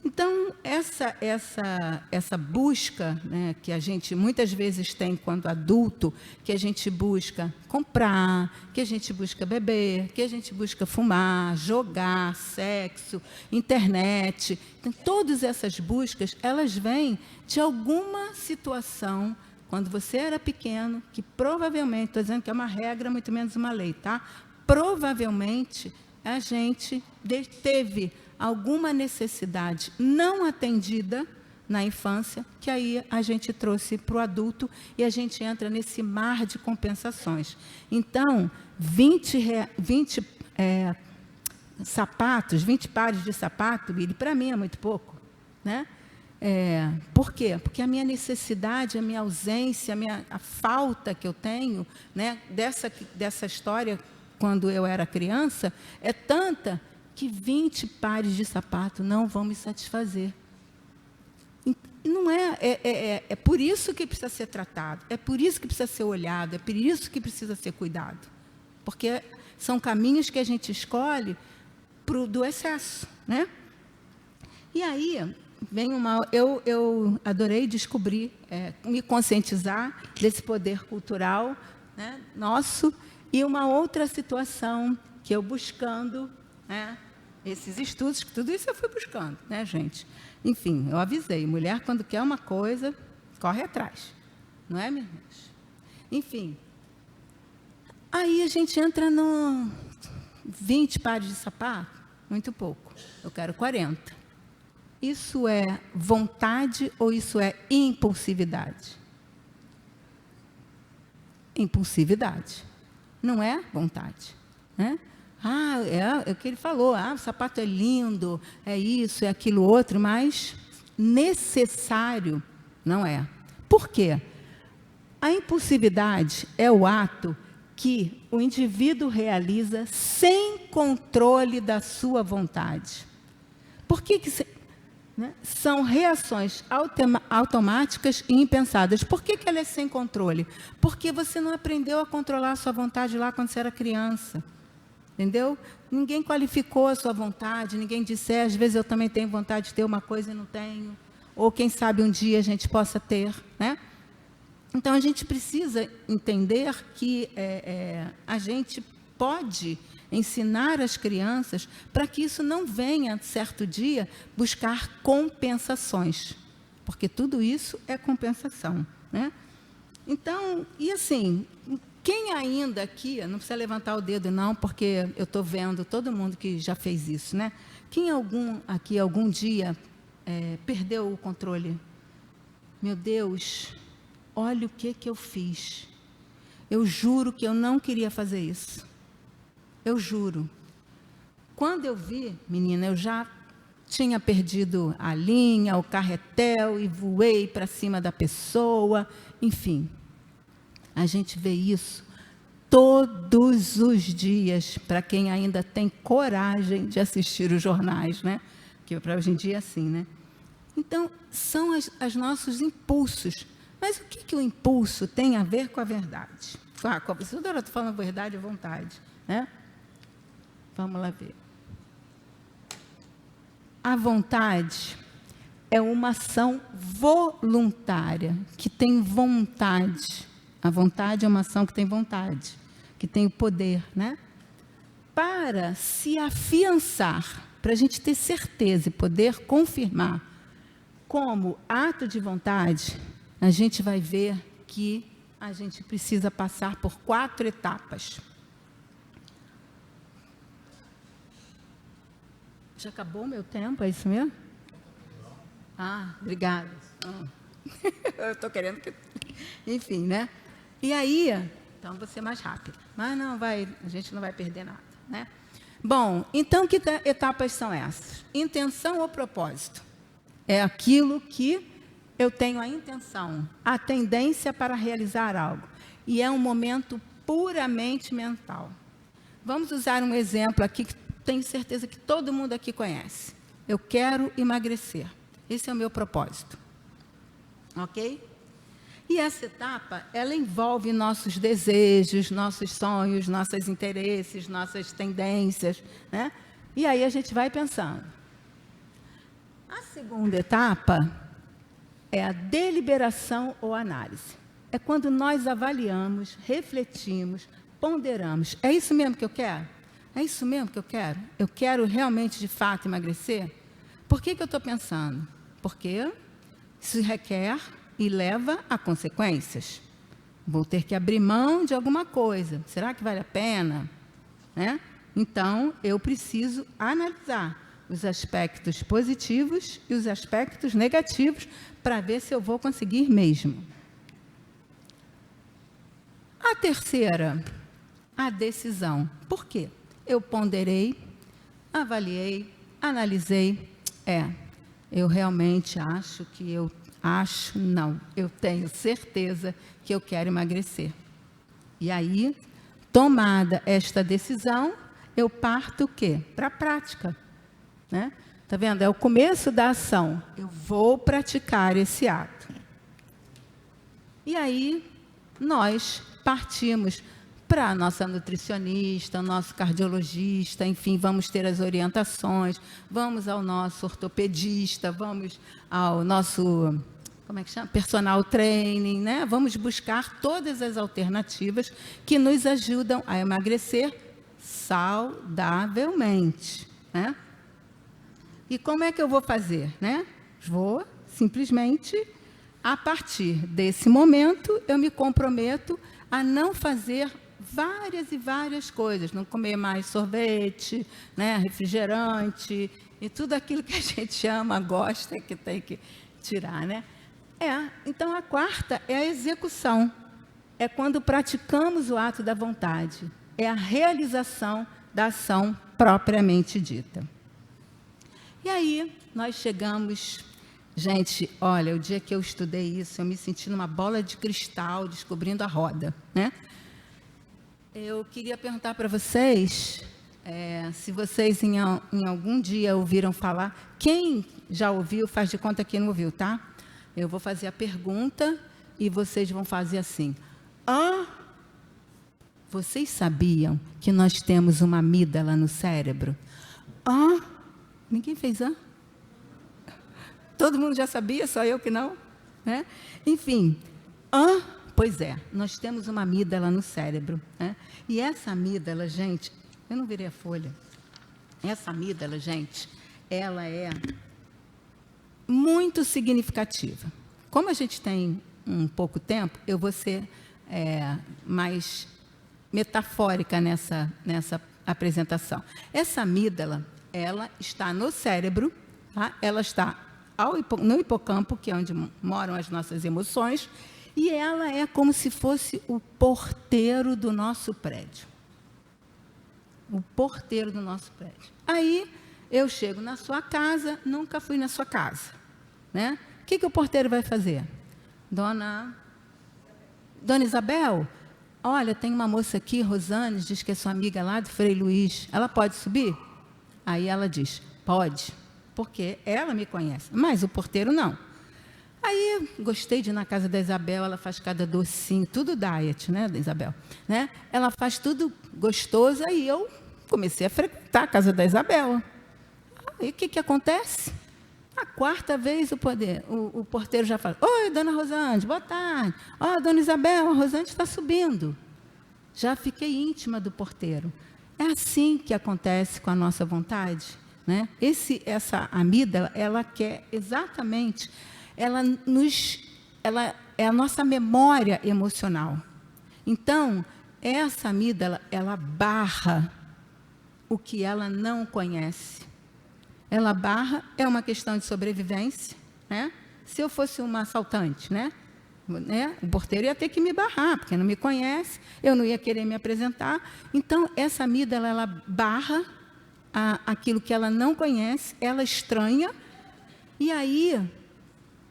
Então, essa busca, né, que a gente muitas vezes tem quando adulto, que a gente busca comprar, que a gente busca beber, que a gente busca fumar, jogar, sexo, internet. Então, todas essas buscas, elas vêm de alguma situação, quando você era pequeno, que provavelmente, estou dizendo que é uma regra, muito menos uma lei, tá? Provavelmente, a gente teve alguma necessidade não atendida na infância, que aí a gente trouxe para o adulto e a gente entra nesse mar de compensações. Então, 20 sapatos, 20 pares de sapato, para mim é muito pouco, né? Por quê? Porque a minha necessidade, a minha ausência, a falta que eu tenho, né, dessa história, quando eu era criança, é tanta que 20 pares de sapato não vão me satisfazer. E não é por isso que precisa ser tratado, é por isso que precisa ser olhado, é por isso que precisa ser cuidado. Porque são caminhos que a gente escolhe do excesso, né? E aí, eu adorei descobrir, me conscientizar desse poder cultural, né, nosso, e uma outra situação que eu buscando, né, esses estudos, tudo isso eu fui buscando, né, gente? Enfim, eu avisei, mulher, quando quer uma coisa, corre atrás. Não é, minha irmã? Enfim. Aí a gente entra no 20 pares de sapato, muito pouco. Eu quero 40. Isso é vontade ou isso é impulsividade? Impulsividade. Não é vontade, né? É o que ele falou, o sapato é lindo, é isso, é aquilo outro, mas necessário não é. Por quê? A impulsividade é o ato que o indivíduo realiza sem controle da sua vontade. Por que né? São reações automáticas e impensadas. Por que ela é sem controle? Porque você não aprendeu a controlar a sua vontade lá quando você era criança. entendeu? Ninguém qualificou a sua vontade, ninguém disse, às vezes eu também tenho vontade de ter uma coisa e não tenho, ou quem sabe um dia a gente possa ter, né? Então, a gente precisa entender que a gente pode ensinar as crianças para que isso não venha, certo dia, buscar compensações, porque tudo isso é compensação, né? Então, e assim, quem ainda aqui, não precisa levantar o dedo não, porque eu estou vendo todo mundo que já fez isso, né? Quem aqui algum dia perdeu o controle? Meu Deus, olha o que eu fiz. Eu juro que eu não queria fazer isso. Eu juro. Quando eu vi, menina, eu já tinha perdido a linha, o carretel e voei para cima da pessoa, enfim. A gente vê isso todos os dias, para quem ainda tem coragem de assistir os jornais, né? Que para hoje em dia é assim, né? Então, são os nossos impulsos. Mas o que o impulso tem a ver com a verdade? Com a professora, estou falando verdade e vontade, né? Vamos lá ver. A vontade é uma ação voluntária, que tem vontade. A vontade é uma ação que tem vontade, que tem o poder, né? Para se afiançar, para a gente ter certeza e poder confirmar como ato de vontade, a gente vai ver que a gente precisa passar por 4 etapas. Já acabou o meu tempo, é isso mesmo? Ah, obrigada. Eu estou querendo que... Enfim, né? E aí, então, vou ser mais rápida. Mas não vai, a gente não vai perder nada, né? Bom, então, que etapas são essas? Intenção ou propósito? É aquilo que eu tenho a intenção, a tendência para realizar algo. E é um momento puramente mental. Vamos usar um exemplo aqui que tenho certeza que todo mundo aqui conhece. Eu quero emagrecer. Esse é o meu propósito. Ok? E essa etapa, ela envolve nossos desejos, nossos sonhos, nossos interesses, nossas tendências, né? E aí a gente vai pensando. A segunda etapa é a deliberação ou análise. É quando nós avaliamos, refletimos, ponderamos. É isso mesmo que eu quero? É isso mesmo que eu quero? Eu quero realmente, de fato, emagrecer? Por que eu estou pensando? Porque isso requer e leva a consequências. Vou ter que abrir mão de alguma coisa. Será que vale a pena? Né? Então, eu preciso analisar os aspectos positivos e os aspectos negativos para ver se eu vou conseguir mesmo. A terceira, a decisão. Por quê? Eu ponderei, avaliei, analisei. Eu realmente acho que eu tenho certeza que eu quero emagrecer. E aí, tomada esta decisão, eu parto o quê? Para a prática. Né? Tá vendo? É o começo da ação. Eu vou praticar esse ato. E aí, nós partimos para a nossa nutricionista, o nosso cardiologista, enfim, vamos ter as orientações, vamos ao nosso ortopedista, vamos ao nosso, como é que chama? Personal training, né? Vamos buscar todas as alternativas que nos ajudam a emagrecer saudavelmente, né? E como é que eu vou fazer, né? Vou simplesmente, a partir desse momento, eu me comprometo a não fazer várias e várias coisas, não comer mais sorvete, né, refrigerante, e tudo aquilo que a gente ama, gosta, que tem que tirar, né? Então, a quarta é a execução. É quando praticamos o ato da vontade. É a realização da ação propriamente dita. E aí, nós chegamos... Gente, olha, o dia que eu estudei isso, eu me senti numa bola de cristal, descobrindo a roda, né? Eu queria perguntar para vocês, se vocês em algum dia ouviram falar, quem já ouviu, faz de conta que não ouviu, tá? Eu vou fazer a pergunta e vocês vão fazer assim, vocês sabiam que nós temos uma amígdala no cérebro? Ninguém fez Todo mundo já sabia, só eu que não, né? Enfim, pois é, nós temos uma amígdala no cérebro, né? E essa amígdala, gente, eu não virei a folha. Essa amígdala, gente, ela é muito significativa. Como a gente tem um pouco tempo, eu vou ser mais metafórica nessa apresentação. Essa amígdala, ela está no cérebro, tá? Ela está no hipocampo, que é onde moram as nossas emoções, e ela é como se fosse o porteiro do nosso prédio. O porteiro do nosso prédio. Aí, eu chego na sua casa, nunca fui na sua casa, né? O que o porteiro vai fazer? Dona Isabel, olha, tem uma moça aqui, Rosane, diz que é sua amiga lá do Frei Luiz, ela pode subir? Aí ela diz, pode, porque ela me conhece, mas o porteiro não. Aí, gostei de ir na casa da Isabel, ela faz cada docinho, tudo diet, né, da Isabel, né? Ela faz tudo gostoso, aí eu comecei a frequentar a casa da Isabel. Aí, o que acontece? A quarta vez o porteiro já fala, oi, dona Rosane, boa tarde. Dona Isabel, a Rosane está subindo. Já fiquei íntima do porteiro. É assim que acontece com a nossa vontade, né? Essa amígdala, ela quer exatamente, ela é a nossa memória emocional. Então, essa amígdala, ela barra o que ela não conhece. Ela barra, é uma questão de sobrevivência, né? Se eu fosse uma assaltante, né? O porteiro ia ter que me barrar, porque não me conhece, eu não ia querer me apresentar. Então, essa amígdala, ela barra aquilo que ela não conhece, ela estranha, e aí,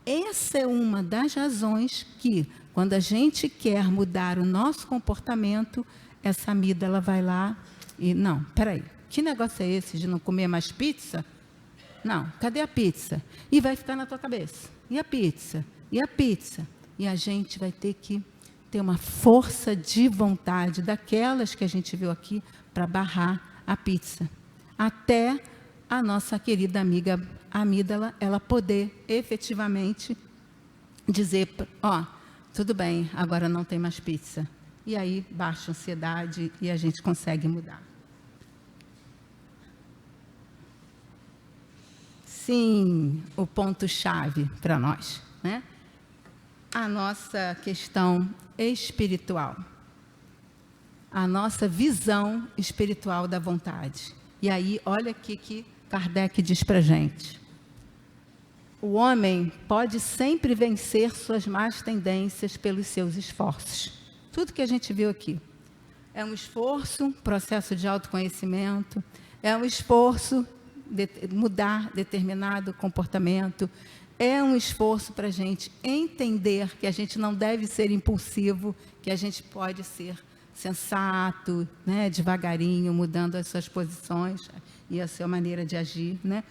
essa é uma das razões que, quando a gente quer mudar o nosso comportamento, essa amígdala vai lá e, não, peraí, que negócio é esse de não comer mais pizza? Não, cadê a pizza? E vai ficar na tua cabeça. E a pizza? E a pizza? E a gente vai ter que ter uma força de vontade, daquelas que a gente viu aqui, para barrar a pizza. Até a nossa querida amiga amígdala, ela poder efetivamente dizer, tudo bem, agora não tem mais pizza. E aí baixa a ansiedade e a gente consegue mudar. Sim, o ponto-chave para nós, né? A nossa questão espiritual, a nossa visão espiritual da vontade. E aí, olha o que Kardec diz para a gente. O homem pode sempre vencer suas más tendências pelos seus esforços. Tudo que a gente viu aqui. É um esforço, processo de autoconhecimento, é um esforço de mudar determinado comportamento, é um esforço para a gente entender que a gente não deve ser impulsivo, que a gente pode ser sensato, né, devagarinho, mudando as suas posições e a sua maneira de agir, né?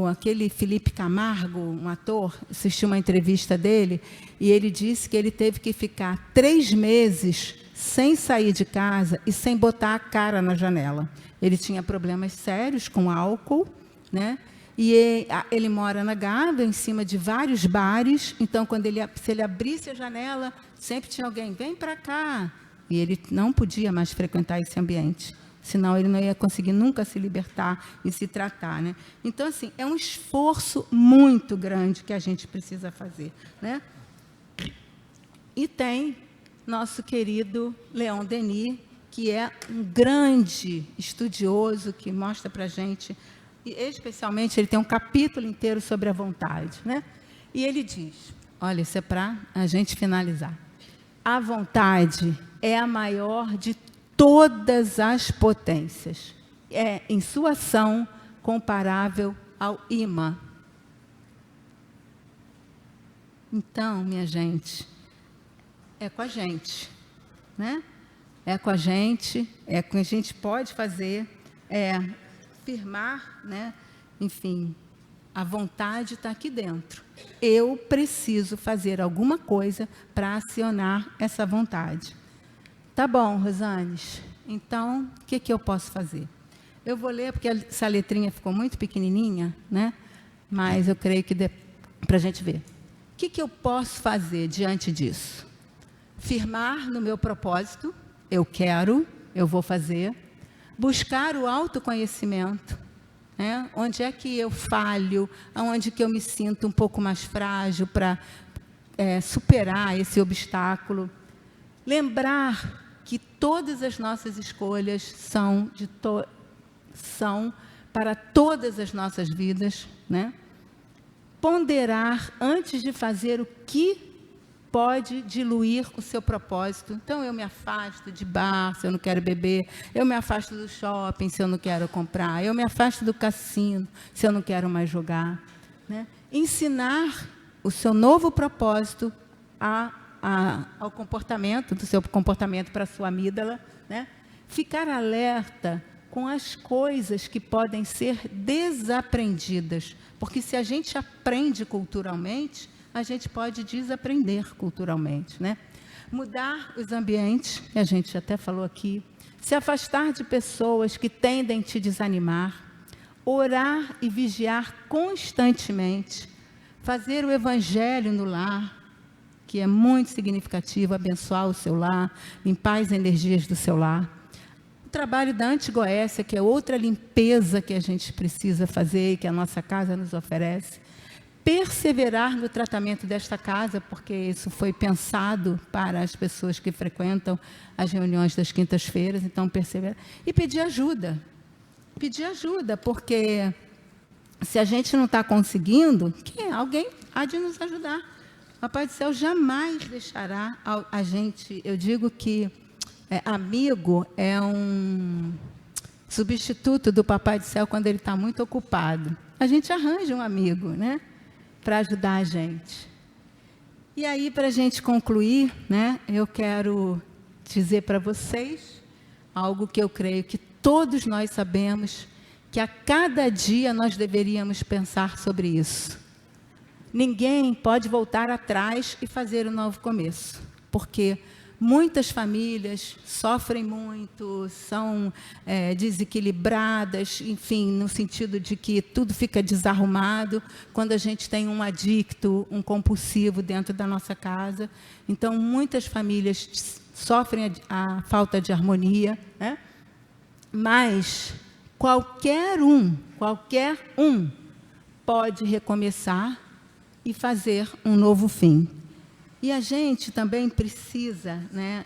Aquele Felipe Camargo, um ator, assisti uma entrevista dele e ele disse que ele teve que ficar 3 meses sem sair de casa e sem botar a cara na janela. Ele tinha problemas sérios com álcool, né? E ele mora na Gávea, em cima de vários bares. Então, se ele abrisse a janela, sempre tinha alguém, vem para cá. E ele não podia mais frequentar esse ambiente. Senão, ele não ia conseguir nunca se libertar e se tratar, né? Então, assim, é um esforço muito grande que a gente precisa fazer, né? E tem nosso querido Leon Denis, que é um grande estudioso, que mostra para a gente, e especialmente, ele tem um capítulo inteiro sobre a vontade, né? E ele diz, olha, isso é para a gente finalizar. A vontade é a maior de todas as potências. É, em sua ação, comparável ao imã. Então, minha gente, é com a gente, né? É com a gente, é com a gente pode fazer, firmar, né? Enfim, a vontade está aqui dentro. Eu preciso fazer alguma coisa para acionar essa vontade. Tá bom, Rosanes. Então, o que eu posso fazer? Eu vou ler, porque essa letrinha ficou muito pequenininha, né? Mas eu creio que para a gente ver. O que eu posso fazer diante disso? Firmar no meu propósito, eu quero, eu vou fazer. Buscar o autoconhecimento, né? Onde é que eu falho, aonde que eu me sinto um pouco mais frágil para superar esse obstáculo. Lembrar que todas as nossas escolhas são para todas as nossas vidas, né? Ponderar antes de fazer o que pode diluir o seu propósito. Então, eu me afasto de bar se eu não quero beber, eu me afasto do shopping se eu não quero comprar, eu me afasto do cassino se eu não quero mais jogar, né? Ensinar o seu novo propósito ao comportamento, do seu comportamento para a sua amígdala, né? Ficar alerta com as coisas que podem ser desaprendidas, porque se a gente aprende culturalmente, a gente pode desaprender culturalmente, né? Mudar os ambientes, que a gente até falou aqui, se afastar de pessoas que tendem a te desanimar, orar e vigiar constantemente, fazer o evangelho no lar, que é muito significativo, abençoar o seu lar, limpar as energias do seu lar. O trabalho da Antigoécia, que é outra limpeza que a gente precisa fazer e que a nossa casa nos oferece. Perseverar no tratamento desta casa, porque isso foi pensado para as pessoas que frequentam as reuniões das quintas-feiras, então perseverar. E pedir ajuda. Pedir ajuda, porque se a gente não está conseguindo, alguém há de nos ajudar. O Papai do Céu jamais deixará a gente, eu digo que amigo é um substituto do Papai do Céu quando ele está muito ocupado. A gente arranja um amigo, né, para ajudar a gente. E aí, para a gente concluir, né, eu quero dizer para vocês algo que eu creio que todos nós sabemos, que a cada dia nós deveríamos pensar sobre isso. Ninguém pode voltar atrás e fazer um novo começo, porque muitas famílias sofrem muito, são desequilibradas, enfim, no sentido de que tudo fica desarrumado quando a gente tem um adicto, um compulsivo dentro da nossa casa. Então, muitas famílias sofrem a falta de harmonia, né? Mas qualquer um pode recomeçar e fazer um novo fim. E a gente também precisa, né,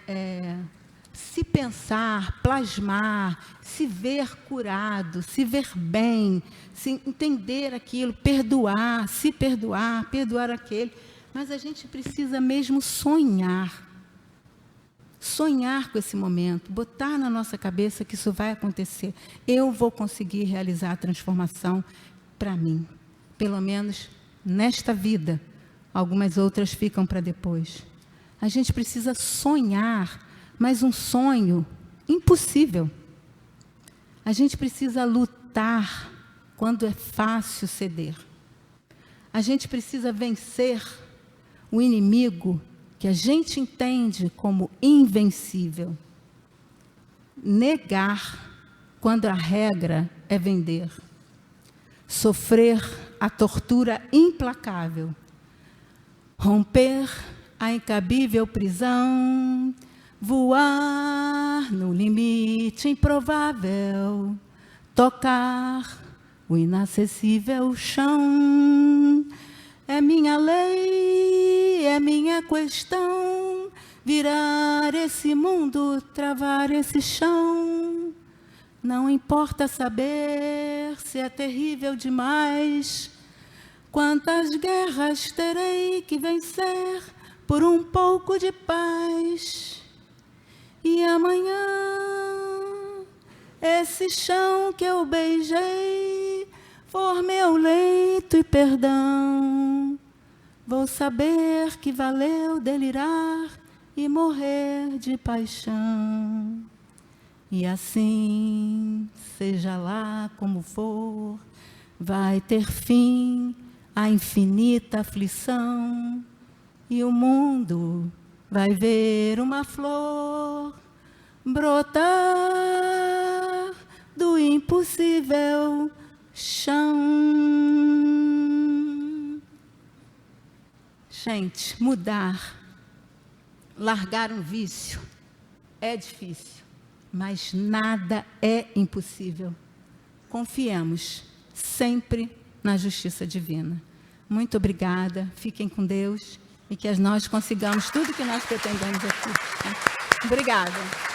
se pensar, plasmar, se ver curado, se ver bem, se entender aquilo, perdoar, se perdoar, perdoar aquele. Mas a gente precisa mesmo sonhar com esse momento, botar na nossa cabeça que isso vai acontecer. Eu vou conseguir realizar a transformação para mim, pelo menos nesta vida. Algumas outras ficam para depois. A gente precisa sonhar, mas um sonho impossível. A gente precisa lutar quando é fácil ceder. A gente precisa vencer o inimigo que a gente entende como invencível. Negar quando a regra é vender. Sofrer a tortura implacável. Romper a incabível prisão, voar no limite improvável, tocar o inacessível chão. É minha lei, é minha questão, virar esse mundo, travar esse chão. Não importa saber se é terrível demais, quantas guerras terei que vencer por um pouco de paz. E amanhã, esse chão que eu beijei for meu leito e perdão. Vou saber que valeu delirar e morrer de paixão. E assim, seja lá como for, vai ter fim a infinita aflição, e o mundo vai ver uma flor brotar do impossível chão. Gente, mudar, largar um vício é difícil, mas nada é impossível. Confiemos sempre na justiça divina. Muito obrigada, fiquem com Deus e que nós consigamos tudo que nós pretendemos aqui. Obrigada.